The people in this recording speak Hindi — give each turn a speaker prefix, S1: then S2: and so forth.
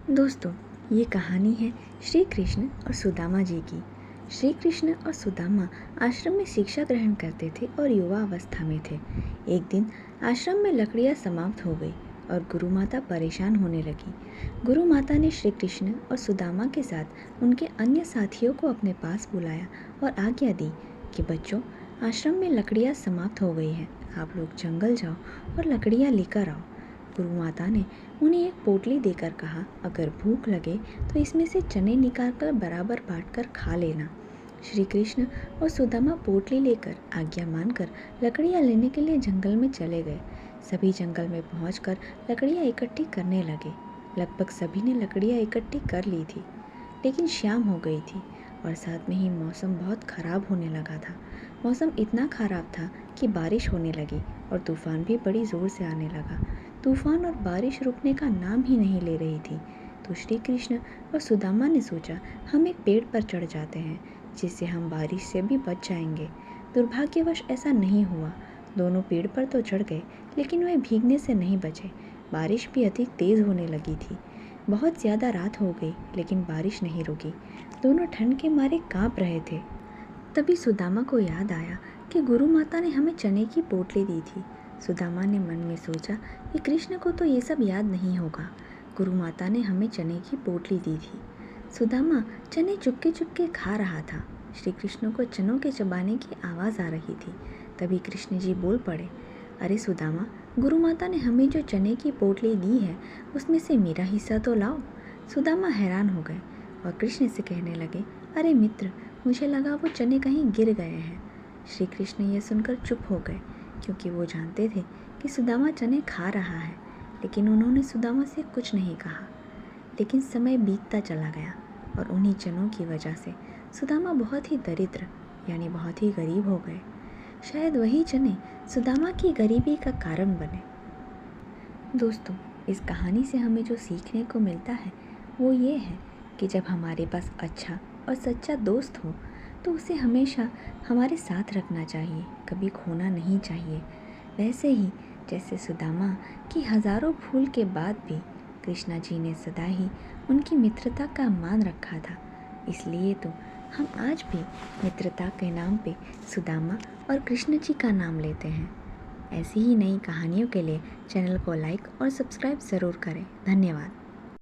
S1: दोस्तों, ये कहानी है श्री कृष्ण और सुदामा जी की। श्री कृष्ण और सुदामा आश्रम में शिक्षा ग्रहण करते थे और युवा अवस्था में थे। एक दिन आश्रम में लकड़ियाँ समाप्त हो गई और गुरु माता परेशान होने लगी। गुरु माता ने श्री कृष्ण और सुदामा के साथ उनके अन्य साथियों को अपने पास बुलाया और आज्ञा दी कि बच्चों, आश्रम में लकड़ियाँ समाप्त हो गई हैं, आप लोग जंगल जाओ और लकड़ियाँ लेकर आओ। गुरु माता ने उन्हें एक पोटली देकर कहा, अगर भूख लगे तो इसमें से चने निकालकर बराबर बांटकर खा लेना। श्री कृष्ण और सुदामा पोटली लेकर आज्ञा मानकर लकड़ियाँ लेने के लिए जंगल में चले गए। सभी जंगल में पहुंचकर लकड़ियाँ इकट्ठी करने लगे। लगभग सभी ने लकड़ियाँ इकट्ठी कर ली थी, लेकिन शाम हो गई थी और साथ में ही मौसम बहुत ख़राब होने लगा था। मौसम इतना ख़राब था कि बारिश होने लगी और तूफ़ान भी बड़ी ज़ोर से आने लगा। तूफ़ान और बारिश रुकने का नाम ही नहीं ले रही थी। तो श्री कृष्ण और सुदामा ने सोचा, हम एक पेड़ पर चढ़ जाते हैं, जिससे हम बारिश से भी बच जाएंगे। दुर्भाग्यवश ऐसा नहीं हुआ। दोनों पेड़ पर तो चढ़ गए, लेकिन वे भीगने से नहीं बचे। बारिश भी अधिक तेज़ होने लगी थी। बहुत ज़्यादा रात हो गई, लेकिन बारिश नहीं रुकी। दोनों ठंड के मारे काँप रहे थे। तभी सुदामा को याद आया कि गुरु माता ने हमें चने की पोटली दी थी। सुदामा ने मन में सोचा कि कृष्ण को तो ये सब याद नहीं होगा। गुरु माता ने हमें चने की पोटली दी थी। सुदामा चने चुपके चुपके खा रहा था। श्री कृष्ण को चनों के चबाने की आवाज़ आ रही थी। तभी कृष्ण जी बोल पड़े, अरे सुदामा, गुरु माता ने हमें जो चने की पोटली दी है, उसमें से मेरा हिस्सा तो लाओ। सुदामा हैरान हो गए और कृष्ण से कहने लगे, अरे मित्र, मुझे लगा वो चने कहीं गिर गए हैं। श्री कृष्ण ये सुनकर चुप हो गए, क्योंकि वो जानते थे कि सुदामा चने खा रहा है, लेकिन उन्होंने सुदामा से कुछ नहीं कहा। लेकिन समय बीतता चला गया और उन्हीं चनों की वजह से सुदामा बहुत ही दरिद्र यानी बहुत ही गरीब हो गए। शायद वही चने सुदामा की गरीबी का कारण बने। दोस्तों, इस कहानी से हमें जो सीखने को मिलता है वो ये है कि जब हमारे पास अच्छा और सच्चा दोस्त हो तो उसे हमेशा हमारे साथ रखना चाहिए, कभी खोना नहीं चाहिए। वैसे ही जैसे सुदामा की हज़ारों भूल के बाद भी कृष्णा जी ने सदा ही उनकी मित्रता का मान रखा था। इसलिए तो हम आज भी मित्रता के नाम पे सुदामा और कृष्ण जी का नाम लेते हैं। ऐसी ही नई कहानियों के लिए चैनल को लाइक और सब्सक्राइब ज़रूर करें। धन्यवाद।